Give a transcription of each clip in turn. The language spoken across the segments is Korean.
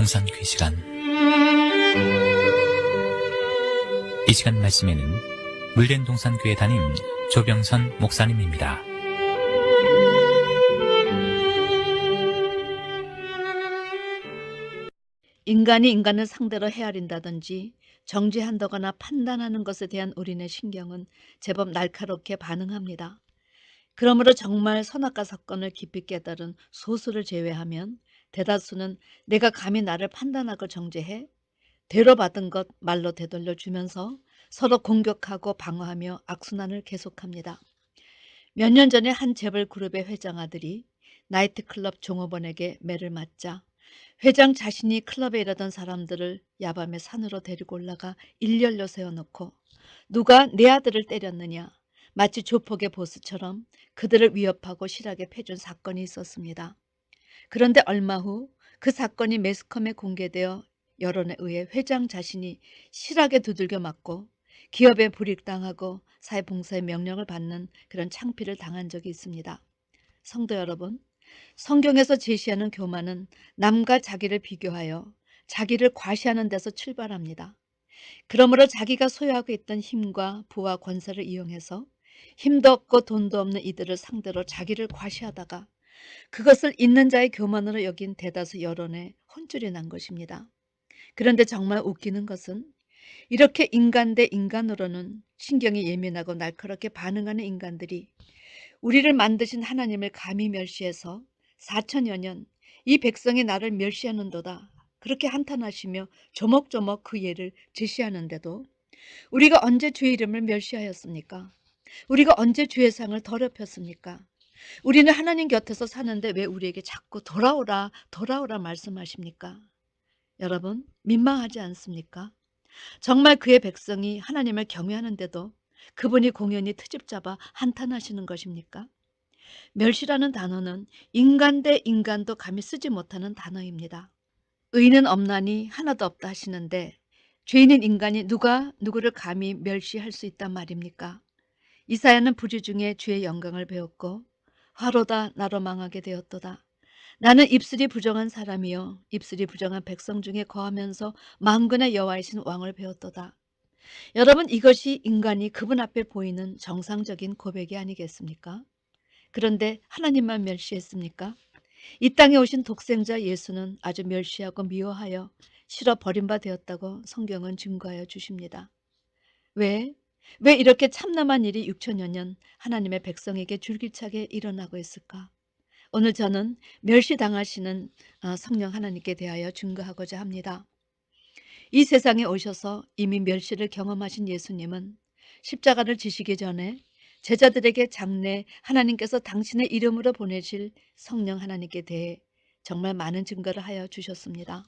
동산귀 시간. 이 시간 말씀에는 물된 동산교회 담임 조병선 목사님입니다. 인간이 인간을 상대로 헤아린다든지 정죄한다거나 판단하는 것에 대한 우리네 신경은 제법 날카롭게 반응합니다. 그러므로 정말 선악과 사건을 깊이 깨달은 소수를 제외하면 대다수는 내가 감히 나를 판단하고 정죄해 되로 받은 것 말로 되돌려 주면서 서로 공격하고 방어하며 악순환을 계속합니다. 몇 년 전에 한 재벌 그룹의 회장 아들이 나이트클럽 종업원에게 매를 맞자 회장 자신이 클럽에 일하던 사람들을 야밤에 산으로 데리고 올라가 일렬로 세워놓고 누가 내 아들을 때렸느냐, 마치 조폭의 보스처럼 그들을 위협하고 실하게 패준 사건이 있었습니다. 그런데 얼마 후 그 사건이 매스컴에 공개되어 여론에 의해 회장 자신이 실하게 두들겨 맞고 기업에 불이익당하고 사회봉사의 명령을 받는 그런 창피를 당한 적이 있습니다. 성도 여러분, 성경에서 제시하는 교만은 남과 자기를 비교하여 자기를 과시하는 데서 출발합니다. 그러므로 자기가 소유하고 있던 힘과 부와 권세를 이용해서 힘도 없고 돈도 없는 이들을 상대로 자기를 과시하다가 그것을 있는 자의 교만으로 여긴 대다수 여론에 혼쭐이 난 것입니다. 그런데 정말 웃기는 것은 이렇게 인간 대 인간으로는 신경이 예민하고 날카롭게 반응하는 인간들이 우리를 만드신 하나님을 감히 멸시해서 4천여 년 이 백성이 나를 멸시하는도다 그렇게 한탄하시며 조목조목 그 예를 제시하는데도 우리가 언제 주의 이름을 멸시하였습니까? 우리가 언제 주의 상을 더럽혔습니까? 우리는 하나님 곁에서 사는데 왜 우리에게 자꾸 돌아오라 돌아오라 말씀하십니까? 여러분 민망하지 않습니까? 정말 그의 백성이 하나님을 경외하는데도 그분이 공연히 트집 잡아 한탄하시는 것입니까? 멸시라는 단어는 인간 대 인간도 감히 쓰지 못하는 단어입니다. 의인은 없나니 하나도 없다 하시는데 죄인인 인간이 누가 누구를 감히 멸시할 수 있단 말입니까? 이사야는 부류 중에 주의 영광을 배웠고 화로다 나로 망하게 되었도다. 나는 입술이 부정한 사람이요 입술이 부정한 백성 중에 거하면서 만군의 여호와이신 왕을 배웠도다. 여러분 이것이 인간이 그분 앞에 보이는 정상적인 고백이 아니겠습니까? 그런데 하나님만 멸시했습니까? 이 땅에 오신 독생자 예수는 아주 멸시하고 미워하여 실어 버린 바 되었다고 성경은 증거하여 주십니다. 왜 이렇게 참담한 일이 6천여 년 하나님의 백성에게 줄기차게 일어나고 있을까? 오늘 저는 멸시당하시는 성령 하나님께 대하여 증거하고자 합니다. 이 세상에 오셔서 이미 멸시를 경험하신 예수님은 십자가를 지시기 전에 제자들에게 장래 하나님께서 당신의 이름으로 보내실 성령 하나님께 대해 정말 많은 증거를 하여 주셨습니다.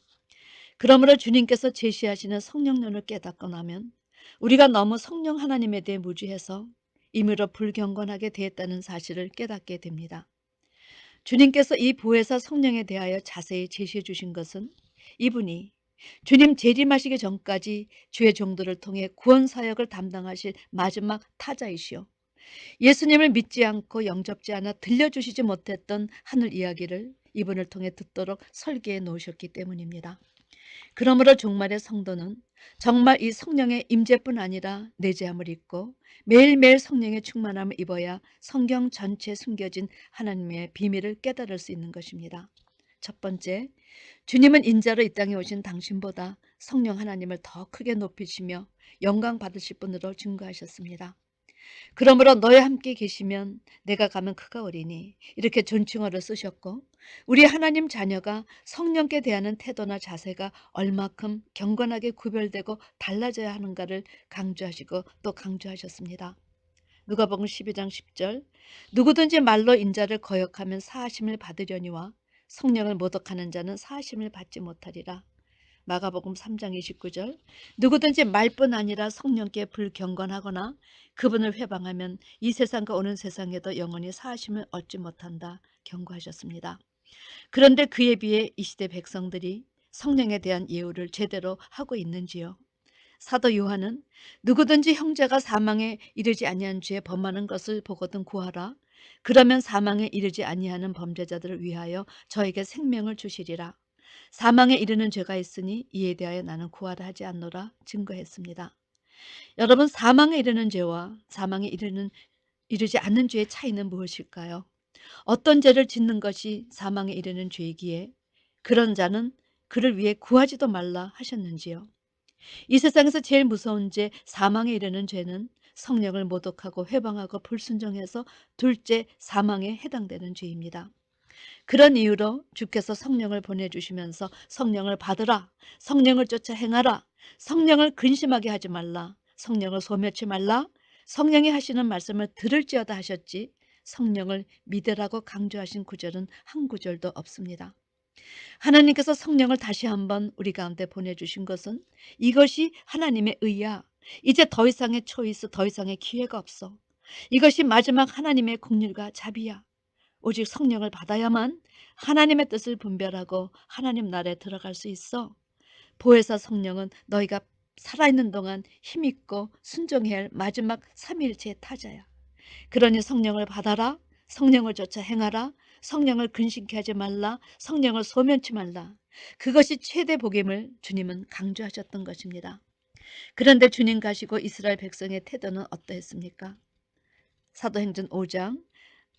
그러므로 주님께서 제시하시는 성령론을 깨닫고 나면 우리가 너무 성령 하나님에 대해 무지해서 임의로 불경건하게 되었다는 사실을 깨닫게 됩니다. 주님께서 이 보혜사 성령에 대하여 자세히 제시해 주신 것은 이분이 주님 재림하시기 전까지 주의 종들을 통해 구원 사역을 담당하실 마지막 타자이시오. 예수님을 믿지 않고 영접지 않아 들려주시지 못했던 하늘 이야기를 이분을 통해 듣도록 설계해 놓으셨기 때문입니다. 그러므로 종말의 성도는 정말 이 성령의 임재뿐 아니라 내재함을 입고 매일매일 성령의 충만함을 입어야 성경 전체에 숨겨진 하나님의 비밀을 깨달을 수 있는 것입니다. 첫 번째, 주님은 인자로 이 땅에 오신 당신보다 성령 하나님을 더 크게 높이시며 영광 받으실 분으로 증거하셨습니다. 그러므로 너와 함께 계시면 내가 가면 그가 오리니 이렇게 존칭어를 쓰셨고 우리 하나님 자녀가 성령께 대하는 태도나 자세가 얼마큼 경건하게 구별되고 달라져야 하는가를 강조하시고 또 강조하셨습니다. 누가복음 12장 10절 누구든지 말로 인자를 거역하면 사하심을 받으려니와 성령을 모독하는 자는 사하심을 받지 못하리라. 마가복음 3장 29절 누구든지 말뿐 아니라 성령께 불경건하거나 그분을 회방하면 이 세상과 오는 세상에도 영원히 사하심을 얻지 못한다 경고하셨습니다. 그런데 그에 비해 이 시대 백성들이 성령에 대한 예우를 제대로 하고 있는지요? 사도 요한은 누구든지 형제가 사망에 이르지 아니한 죄에 범하는 것을 보거든 구하라. 그러면 사망에 이르지 아니하는 범죄자들을 위하여 저에게 생명을 주시리라. 사망에 이르는 죄가 있으니 이에 대하여 나는 구하라 하지 않노라 증거했습니다. 여러분, 사망에 이르는 죄와 사망에 이르지 않는 죄의 차이는 무엇일까요? 어떤 죄를 짓는 것이 사망에 이르는 죄이기에 그런 자는 그를 위해 구하지도 말라 하셨는지요? 이 세상에서 제일 무서운 죄, 사망에 이르는 죄는 성령을 모독하고 회방하고 불순종해서 둘째 사망에 해당되는 죄입니다. 그런 이유로 주께서 성령을 보내주시면서 성령을 받으라, 성령을 쫓아 행하라, 성령을 근심하게 하지 말라, 성령을 소멸치 말라, 성령이 하시는 말씀을 들을지어다 하셨지 성령을 믿으라고 강조하신 구절은 한 구절도 없습니다. 하나님께서 성령을 다시 한번 우리 가운데 보내주신 것은 이것이 하나님의 의야. 이제 더 이상의 초이스, 더 이상의 기회가 없어. 이것이 마지막 하나님의 공률과 자비야. 오직 성령을 받아야만 하나님의 뜻을 분별하고 하나님 나라에 들어갈 수 있어. 보혜사 성령은 너희가 살아있는 동안 힘있고 순종해야 할 마지막 삼위일체의 타자야. 그러니 성령을 받아라, 성령을 쫓아 행하라, 성령을 근심케 하지 말라, 성령을 소면치 말라. 그것이 최대 복임을 주님은 강조하셨던 것입니다. 그런데 주님 가시고 이스라엘 백성의 태도는 어떠했습니까? 사도행전 5장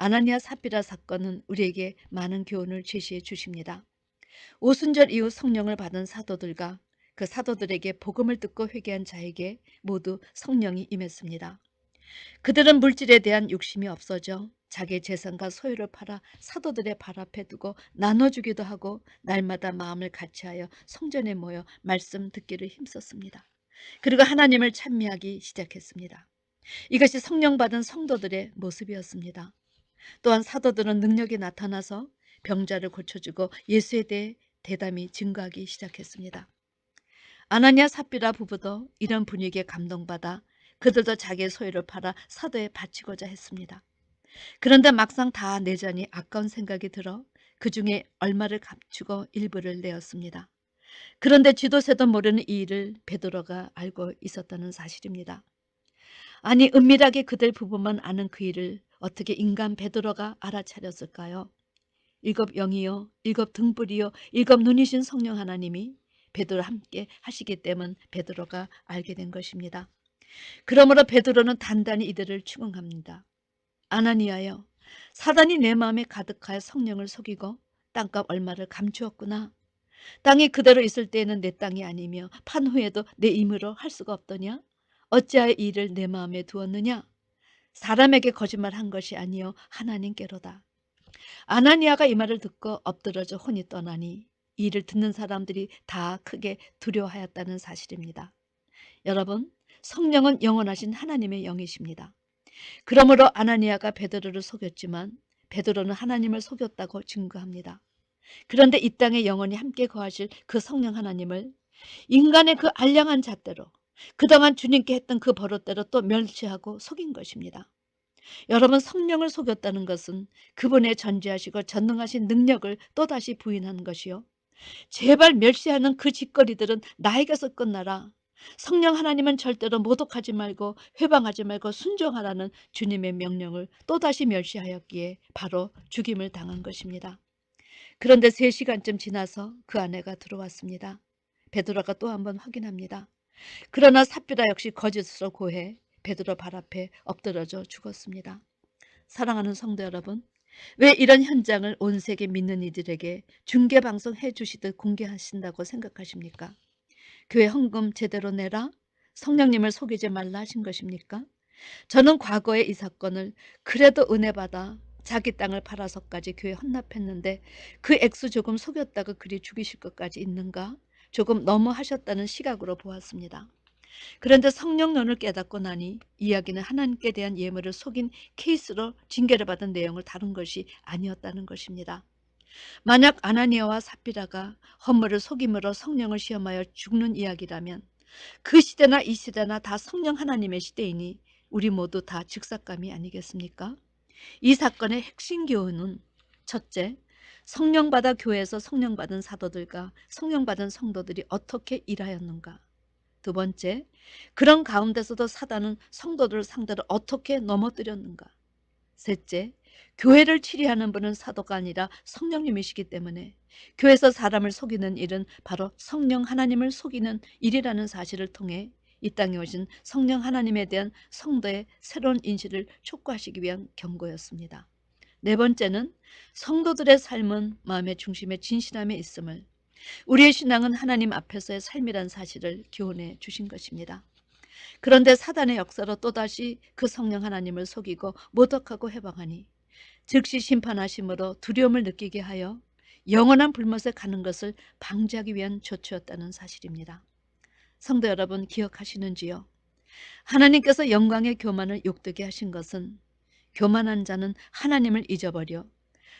아나니아 삽비라 사건은 우리에게 많은 교훈을 제시해 주십니다. 오순절 이후 성령을 받은 사도들과 그 사도들에게 복음을 듣고 회개한 자에게 모두 성령이 임했습니다. 그들은 물질에 대한 욕심이 없어져 자기의 재산과 소유를 팔아 사도들의 발 앞에 두고 나눠주기도 하고 날마다 마음을 같이하여 성전에 모여 말씀 듣기를 힘썼습니다. 그리고 하나님을 찬미하기 시작했습니다. 이것이 성령 받은 성도들의 모습이었습니다. 또한 사도들은 능력이 나타나서 병자를 고쳐주고 예수에 대해 대담히 증거하기 시작했습니다. 아나니아 삽비라 부부도 이런 분위기에 감동받아 그들도 자기의 소유를 팔아 사도에 바치고자 했습니다. 그런데 막상 다 내자니 아까운 생각이 들어 그 중에 얼마를 감추고 일부를 내었습니다. 그런데 쥐도새도 모르는 이 일을 베드로가 알고 있었다는 사실입니다. 아니, 은밀하게 그들 부부만 아는 그 일을 어떻게 인간 베드로가 알아차렸을까요? 일곱 영이요, 일곱 등불이요, 일곱 눈이신 성령 하나님이 베드로와 함께 하시기 때문 베드로가 알게 된 것입니다. 그러므로 베드로는 단단히 이들을 추궁합니다. 아나니아여, 사단이 내 마음에 가득하여 성령을 속이고 땅값 얼마를 감추었구나. 땅이 그대로 있을 때에는 내 땅이 아니며 판 후에도 내 임으로 할 수가 없더냐? 어찌하여 이 일을 내 마음에 두었느냐? 사람에게 거짓말한 것이 아니요 하나님께로다. 아나니아가 이 말을 듣고 엎드러져 혼이 떠나니 이 일을 듣는 사람들이 다 크게 두려워하였다는 사실입니다. 여러분, 성령은 영원하신 하나님의 영이십니다. 그러므로 아나니아가 베드로를 속였지만 베드로는 하나님을 속였다고 증거합니다. 그런데 이 땅에 영원히 함께 거하실 그 성령 하나님을 인간의 그 알량한 잣대로 그동안 주님께 했던 그 버릇대로 또 멸시하고 속인 것입니다. 여러분, 성령을 속였다는 것은 그분의 전지하시고 전능하신 능력을 또다시 부인하는 것이요. 제발 멸시하는 그 짓거리들은 나에게서 끝나라. 성령 하나님은 절대로 모독하지 말고 회방하지 말고 순종하라는 주님의 명령을 또다시 멸시하였기에 바로 죽임을 당한 것입니다. 그런데 3시간쯤 지나서 그 아내가 들어왔습니다. 베드로가 또 한번 확인합니다. 그러나 삽비라 역시 거짓으로 고해 베드로 발 앞에 엎드러져 죽었습니다. 사랑하는 성도 여러분, 왜 이런 현장을 온 세계 믿는 이들에게 중계방송해 주시듯 공개하신다고 생각하십니까? 교회 헌금 제대로 내라? 성령님을 속이지 말라 하신 것입니까? 저는 과거에 이 사건을 그래도 은혜 받아 자기 땅을 팔아서까지 교회 헌납했는데 그 액수 조금 속였다가 그리 죽이실 것까지 있는가? 조금 너무 하셨다는 시각으로 보았습니다. 그런데 성령론을 깨닫고 나니 이야기는 하나님께 대한 예물을 속인 케이스로 징계를 받은 내용을 다룬 것이 아니었다는 것입니다. 만약 아나니아와 삽비라가 헌물을 속임으로 성령을 시험하여 죽는 이야기라면 그 시대나 이 시대나 다 성령 하나님의 시대이니 우리 모두 다 즉사감이 아니겠습니까? 이 사건의 핵심 교훈은 첫째, 성령받아 교회에서 성령받은 사도들과 성령받은 성도들이 어떻게 일하였는가? 두 번째, 그런 가운데서도 사단은 성도들을 상대로 어떻게 넘어뜨렸는가? 셋째, 교회를 치리하는 분은 사도가 아니라 성령님이시기 때문에 교회에서 사람을 속이는 일은 바로 성령 하나님을 속이는 일이라는 사실을 통해 이 땅에 오신 성령 하나님에 대한 성도의 새로운 인식을 촉구하시기 위한 경고였습니다. 네 번째는 성도들의 삶은 마음의 중심에 진실함에 있음을, 우리의 신앙은 하나님 앞에서의 삶이란 사실을 교훈해 주신 것입니다. 그런데 사단의 역사로 또다시 그 성령 하나님을 속이고 모독하고 해방하니 즉시 심판하심으로 두려움을 느끼게 하여 영원한 불못에 가는 것을 방지하기 위한 조처였다는 사실입니다. 성도 여러분, 기억하시는지요? 하나님께서 영광의 교만을 욕되게 하신 것은 교만한 자는 하나님을 잊어버려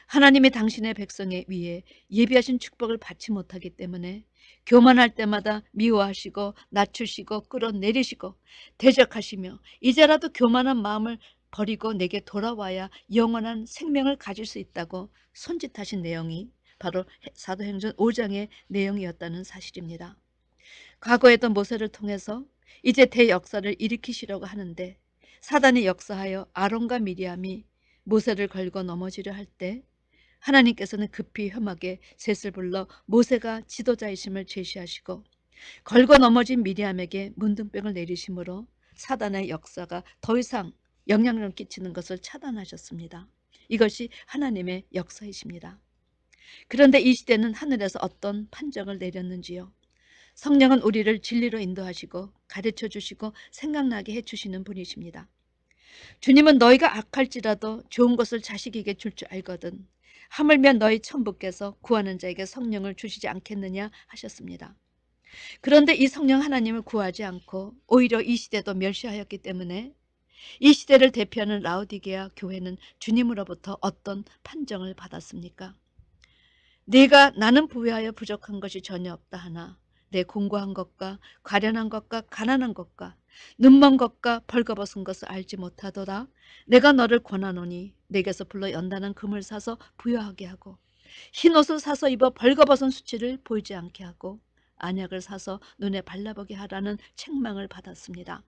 하나님이 당신의 백성에 위해 예비하신 축복을 받지 못하기 때문에 교만할 때마다 미워하시고 낮추시고 끌어내리시고 대적하시며 이제라도 교만한 마음을 버리고 내게 돌아와야 영원한 생명을 가질 수 있다고 손짓하신 내용이 바로 사도행전 5장의 내용이었다는 사실입니다. 과거에도 모세를 통해서 이제 대역사를 일으키시려고 하는데 사단이 역사하여 아론과 미리암이 모세를 걸고 넘어지려 할 때 하나님께서는 급히 험하게 셋을 불러 모세가 지도자이심을 제시하시고 걸고 넘어진 미리암에게 문둥병을 내리심으로 사단의 역사가 더 이상 영향력을 끼치는 것을 차단하셨습니다. 이것이 하나님의 역사이십니다. 그런데 이 시대는 하늘에서 어떤 판정을 내렸는지요? 성령은 우리를 진리로 인도하시고 가르쳐 주시고 생각나게 해주시는 분이십니다. 주님은 너희가 악할지라도 좋은 것을 자식에게 줄 줄 알거든 하물며 너희 천부께서 구하는 자에게 성령을 주시지 않겠느냐 하셨습니다. 그런데 이 성령 하나님을 구하지 않고 오히려 이 시대도 멸시하였기 때문에 이 시대를 대표하는 라오디게아 교회는 주님으로부터 어떤 판정을 받았습니까? 네가 나는 부유하여 부족한 것이 전혀 없다 하나 내 공고한 것과 가련한 것과 가난한 것과 눈먼 것과 벌거벗은 것을 알지 못하더라. 내가 너를 권하노니 내게서 불러 연단한 금을 사서 부여하게 하고 흰옷을 사서 입어 벌거벗은 수치를 보이지 않게 하고 안약을 사서 눈에 발라보게 하라는 책망을 받았습니다.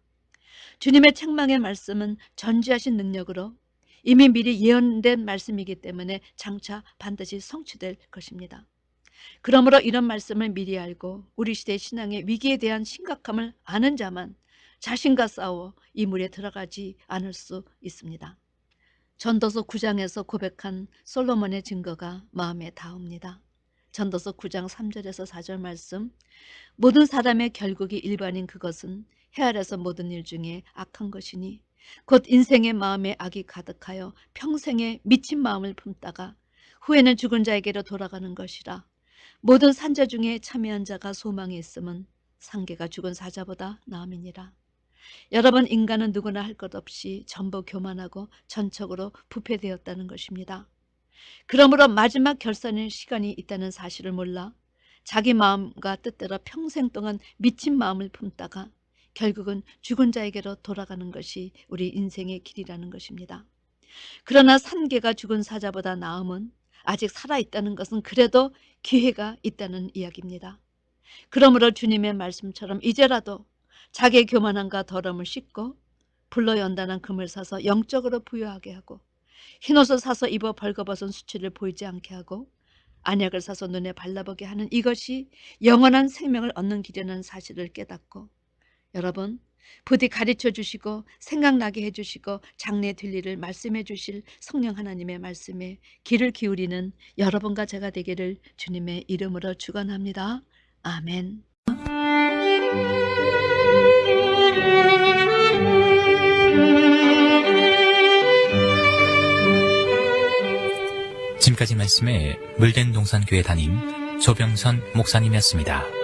주님의 책망의 말씀은 전지하신 능력으로 이미 미리 예언된 말씀이기 때문에 장차 반드시 성취될 것입니다. 그러므로 이런 말씀을 미리 알고 우리 시대 신앙의 위기에 대한 심각함을 아는 자만 자신과 싸워 이 물에 들어가지 않을 수 있습니다. 전도서 9장에서 고백한 솔로몬의 증거가 마음에 닿습니다. 전도서 9장 3절에서 4절 말씀, 모든 사람의 결국이 일반인 그것은 해 아래서 모든 일 중에 악한 것이니 곧 인생의 마음에 악이 가득하여 평생에 미친 마음을 품다가 후에는 죽은 자에게로 돌아가는 것이라. 모든 산자 중에 참여한 자가 소망이 있음은 상계가 죽은 사자보다 나음이니라. 여러분, 인간은 누구나 할 것 없이 전부 교만하고 전적으로 부패되었다는 것입니다. 그러므로 마지막 결산의 시간이 있다는 사실을 몰라 자기 마음과 뜻대로 평생 동안 미친 마음을 품다가 결국은 죽은 자에게로 돌아가는 것이 우리 인생의 길이라는 것입니다. 그러나 산계가 죽은 사자보다 나음은 아직 살아있다는 것은 그래도 기회가 있다는 이야기입니다. 그러므로 주님의 말씀처럼 이제라도 자기의 교만함과 더러움을 씻고 불로 연단한 금을 사서 영적으로 부여하게 하고 흰옷을 사서 입어 벌거벗은 수치를 보이지 않게 하고 안약을 사서 눈에 발라보게 하는 이것이 영원한 생명을 얻는 길이라는 사실을 깨닫고 여러분 부디 가르쳐 주시고 생각나게 해주시고 장래 될 일을 말씀해 주실 성령 하나님의 말씀에 귀를 기울이는 여러분과 제가 되기를 주님의 이름으로 축원합니다. 아멘. 지금까지 말씀에 물된 동산교회 담임 조병선 목사님이었습니다.